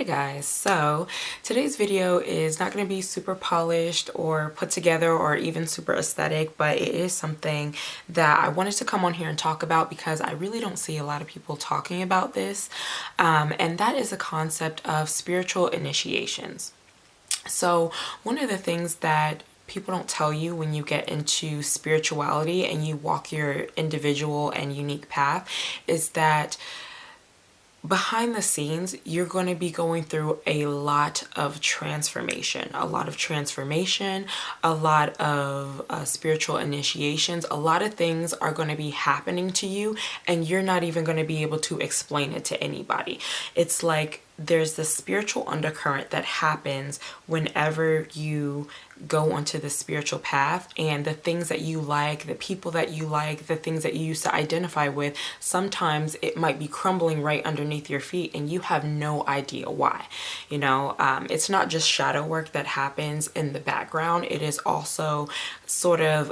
Hi guys, so today's video is not going to be super polished or put together or even super aesthetic, but it is something that I wanted to come on here and talk about because I really don't see a lot of people talking about this, and that is the concept of spiritual initiations. So one of the things that people don't tell you when you get into spirituality and you walk your individual and unique path is that behind the scenes, you're going to be going through a lot of transformation, a lot of spiritual initiations. A lot of things are going to be happening to you, and you're not even going to be able to explain it to anybody. It's like there's this spiritual undercurrent that happens whenever you go onto the spiritual path, and the things that you like, the people that you like, the things that you used to identify with, sometimes it might be crumbling right underneath your feet and you have no idea why. It's not just shadow work that happens in the background. It is also sort of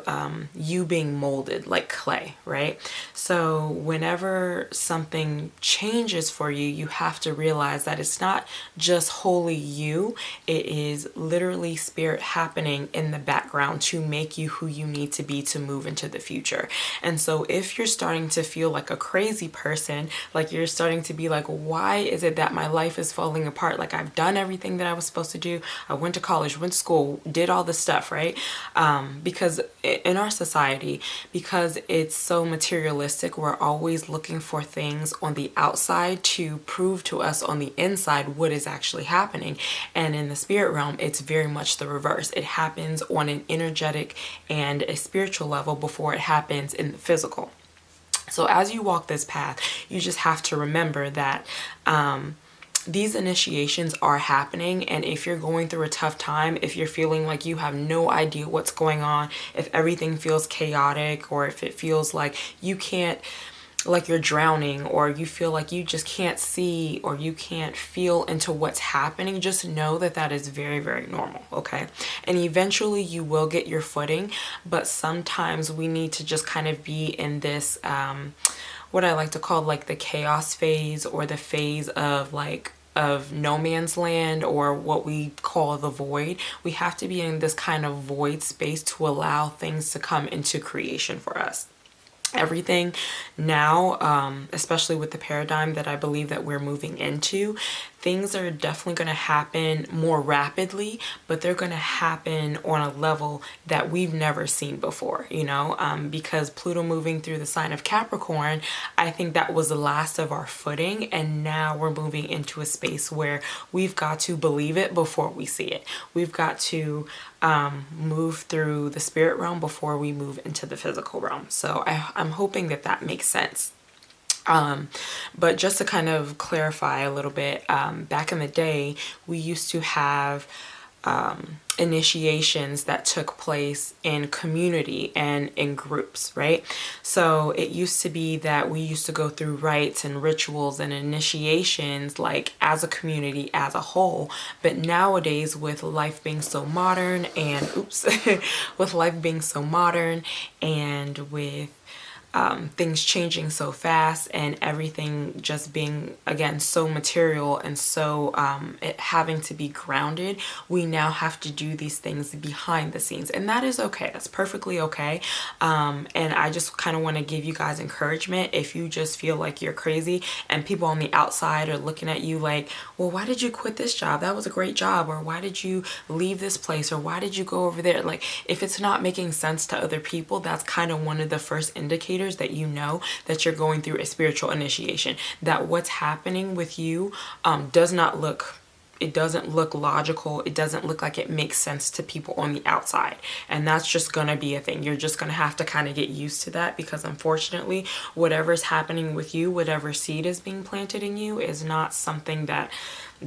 you being molded like clay, right? So whenever something changes for you, you have to realize that it's not just wholly you. It is literally spirit happening in the background to make you who you need to be to move into the future. And so if you're starting to feel like a crazy person, like you're starting to be like, why is it that my life is falling apart? Like I've done everything that I was supposed to do. I went to college, went to school, did all this stuff, right? Because in our society, because it's so materialistic, we're always looking for things on the outside to prove to us on the inside what is actually happening. And in the spirit realm, it's very much the reverse. It happens on an energetic and a spiritual level before it happens in the physical. So as you walk this path, you just have to remember that these initiations are happening, and if you're going through a tough time, if you're feeling like you have no idea what's going on, if everything feels chaotic, or if it feels like you can't, like you're drowning, or you feel like you just can't see or you can't feel into what's happening, just know that that is very, very normal, okay? And eventually you will get your footing, but sometimes we need to just kind of be in this what I like to call like the chaos phase, or the phase of no man's land, or what we call the void. We have to be in this kind of void space to allow things to come into creation for us. Everything now, especially with the paradigm that I believe that we're moving into, things are definitely going to happen more rapidly, but they're going to happen on a level that we've never seen before, because Pluto moving through the sign of Capricorn, I think that was the last of our footing, and now we're moving into a space where we've got to believe it before we see it. We've got to move through the spirit realm before we move into the physical realm. So I'm hoping that that makes sense. But just to kind of clarify a little bit, back in the day, we used to have initiations that took place in community and in groups, right? So it used to be that we used to go through rites and rituals and initiations like as a community as a whole. But nowadays, with life being so modern and with life being so modern, and with things changing so fast, and everything just being, again, so material and so it having to be grounded, we now have to do these things behind the scenes, and that is okay. That's perfectly okay. And I just kind of want to give you guys encouragement. If you just feel like you're crazy and people on the outside are looking at you like, well, why did you quit this job? That was a great job. Or why did you leave this place? Or why did you go over there? Like, if it's not making sense to other people, that's kind of one of the first indicators that you know that you're going through a spiritual initiation, that what's happening with you doesn't look logical. It doesn't look like it makes sense to people on the outside. And that's just going to be a thing. You're just going to have to kind of get used to that, because unfortunately, whatever's happening with you, whatever seed is being planted in you, is not something that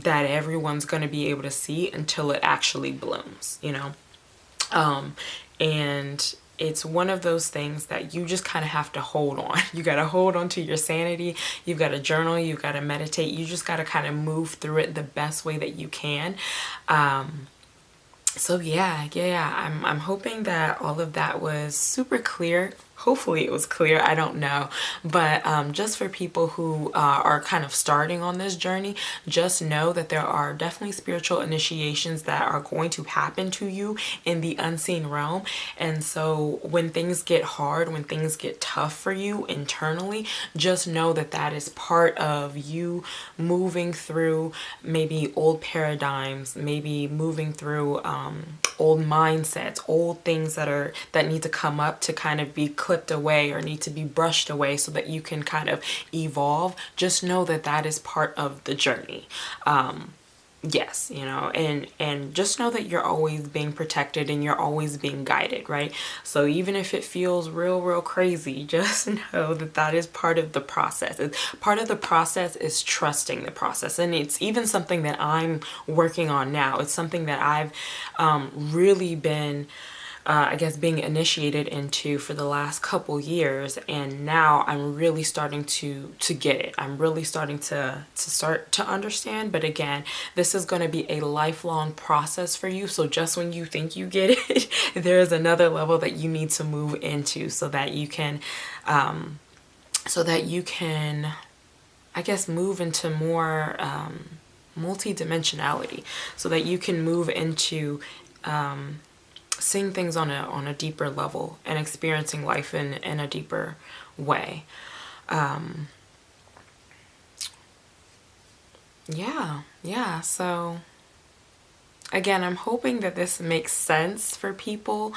everyone's going to be able to see until it actually blooms, and it's one of those things that you just kind of have to hold on. You got to hold on to your sanity. You've got to journal. You've got to meditate. You just got to kind of move through it the best way that you can. So yeah. I'm hoping that all of that was super clear. Hopefully it was clear. I don't know. But just for people who are kind of starting on this journey, just know that there are definitely spiritual initiations that are going to happen to you in the unseen realm. And so when things get hard, when things get tough for you internally, just know that that is part of you moving through maybe old paradigms, maybe moving through old mindsets, old things that need to come up to kind of be clipped away or need to be brushed away so that you can kind of evolve. Just know that that is part of the journey. Yes, and just know that you're always being protected and you're always being guided, right? So even if it feels real crazy, just know that that is part of the process. Part of the process is trusting the process, and it's even something that I'm working on now. It's something that I've really been I guess being initiated into for the last couple years, and now I'm really starting to get it. I'm really starting to start to understand. But again, this is going to be a lifelong process for you. So just when you think you get it, there is another level that you need to move into so that you can I guess move into more multi-dimensionality, so that you can move into seeing things on a deeper level and experiencing life in a deeper way. Yeah. So again, I'm hoping that this makes sense for people.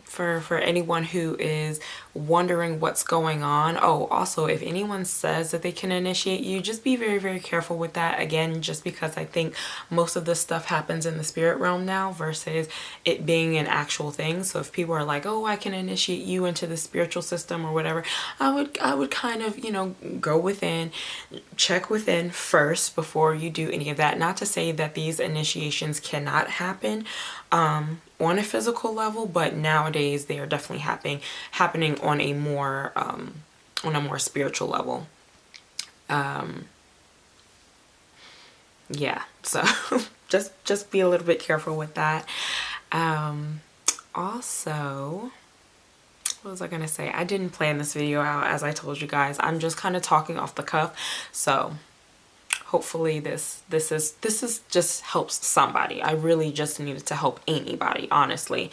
For anyone who is wondering what's going on. Oh, also, if anyone says that they can initiate you, just be very careful with that. Again, just because I think most of this stuff happens in the spirit realm now versus it being an actual thing. So if people are like, oh, I can initiate you into the spiritual system or whatever, I would kind of, go within, check within first before you do any of that. Not to say that these initiations cannot happen on a physical level, but nowadays they are definitely happening on a more spiritual level. Yeah, so just be a little bit careful with that. Also, what was I gonna say? I didn't plan this video out, as I told you guys. I'm just kind of talking off the cuff, so hopefully this is just helps somebody. I really just needed to help anybody, honestly,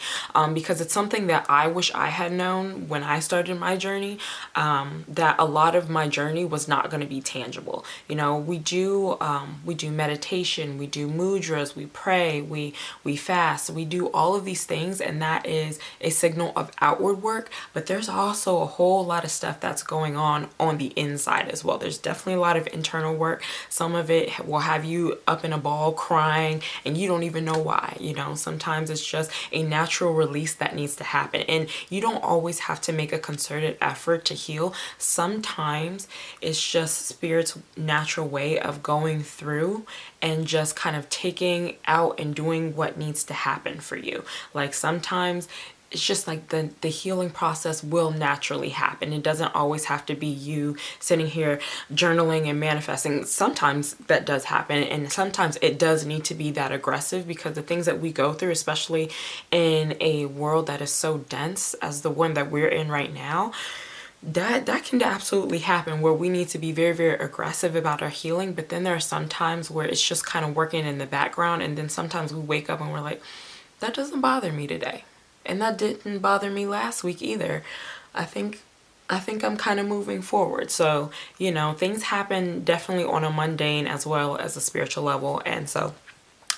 because it's something that I wish I had known when I started my journey, that a lot of my journey was not going to be tangible. We do meditation, we do mudras, we pray, we fast, we do all of these things, and that is a signal of outward work, but there's also a whole lot of stuff that's going on the inside as well. There's definitely a lot of internal work. Some of it will have you up in a ball crying and you don't even know why. Sometimes it's just a natural release that needs to happen, and you don't always have to make a concerted effort to heal. Sometimes it's just spirit's natural way of going through and just kind of taking out and doing what needs to happen for you. Like sometimes it's just like the healing process will naturally happen. It doesn't always have to be you sitting here journaling and manifesting. Sometimes that does happen, and sometimes it does need to be that aggressive, because the things that we go through, especially in a world that is so dense as the one that we're in right now, that can absolutely happen, where we need to be very aggressive about our healing. But then there are some times where it's just kind of working in the background, and then sometimes we wake up and we're like, that doesn't bother me today. And that didn't bother me last week either. I think I'm kind of moving forward. So, things happen definitely on a mundane as well as a spiritual level. And so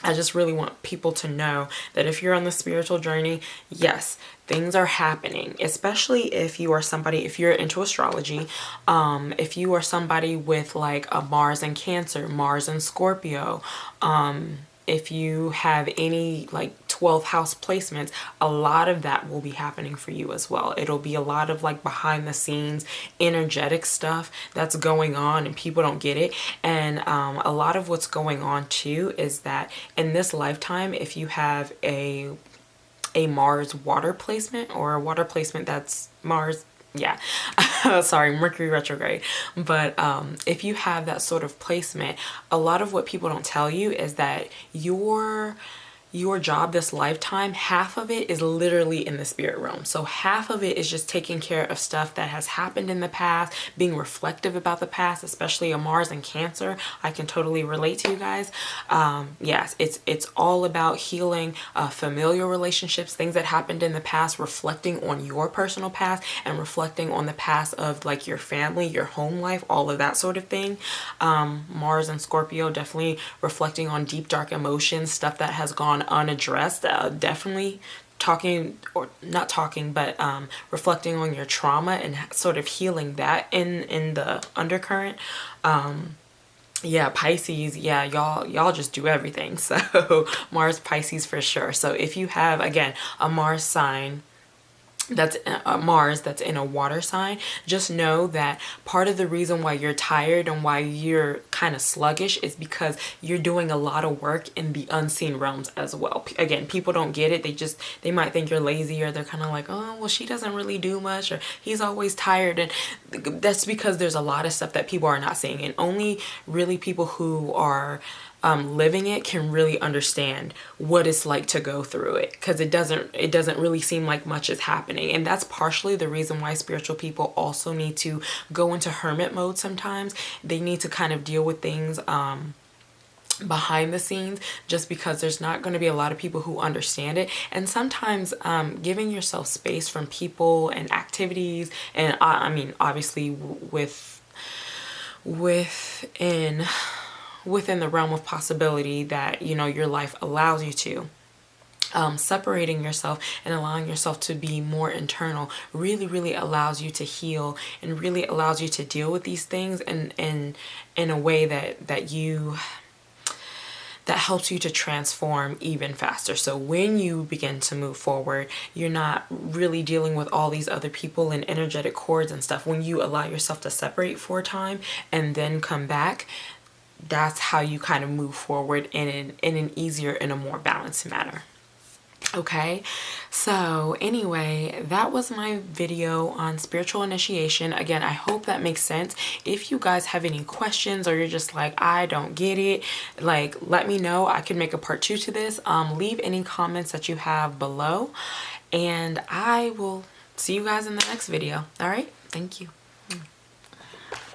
I just really want people to know that if you're on the spiritual journey, yes, things are happening, especially if you are somebody, if you're into astrology, if you are somebody with like a Mars in Cancer, Mars in Scorpio, if you have any like 12th house placements, a lot of that will be happening for you as well. It'll be a lot of like behind the scenes energetic stuff that's going on and people don't get it. And a lot of what's going on too is that in this lifetime, if you have a Mars water placement, or a water placement that's Mars, yeah, sorry, Mercury retrograde. But if you have that sort of placement, a lot of what people don't tell you is that your your job this lifetime, half of it is literally in the spirit realm. So half of it is just taking care of stuff that has happened in the past, being reflective about the past, especially a Mars and Cancer. I can totally relate to you guys. Yes, it's all about healing familiar relationships, things that happened in the past, reflecting on your personal past and reflecting on the past of like your family, your home life, all of that sort of thing. Mars and Scorpio, definitely reflecting on deep dark emotions, stuff that has gone unaddressed. Definitely talking, or not talking, but reflecting on your trauma and sort of healing that in the undercurrent. Yeah, Pisces, yeah, y'all just do everything. So Mars, Pisces for sure. So if you have, again, a Mars sign, that's a Mars that's in a water sign, just know that part of the reason why you're tired and why you're kind of sluggish is because you're doing a lot of work in the unseen realms as well. Again, people don't get it. They might think you're lazy, or they're kind of like, oh, well, she doesn't really do much, or he's always tired. And that's because there's a lot of stuff that people are not seeing, and only really people who are living it can really understand what it's like to go through it, because it doesn't really seem like much is happening. And that's partially the reason why spiritual people also need to go into hermit mode sometimes. They need to kind of deal with things behind the scenes, just because there's not going to be a lot of people who understand it. And sometimes giving yourself space from people and activities, and I mean obviously within the realm of possibility that, you know, your life allows you to, separating yourself and allowing yourself to be more internal really allows you to heal, and really allows you to deal with these things in a way that helps you to transform even faster. So when you begin to move forward, you're not really dealing with all these other people and energetic cords and stuff. When you allow yourself to separate for a time and then come back, that's how you kind of move forward in an easier and a more balanced manner. Okay, so anyway, that was my video on spiritual initiation. Again, I hope that makes sense. If you guys have any questions, or you're just like, I don't get it, like, let me know. I can make a part 2 to this. Leave any comments that you have below, and I will see you guys in the next video. All right, thank you.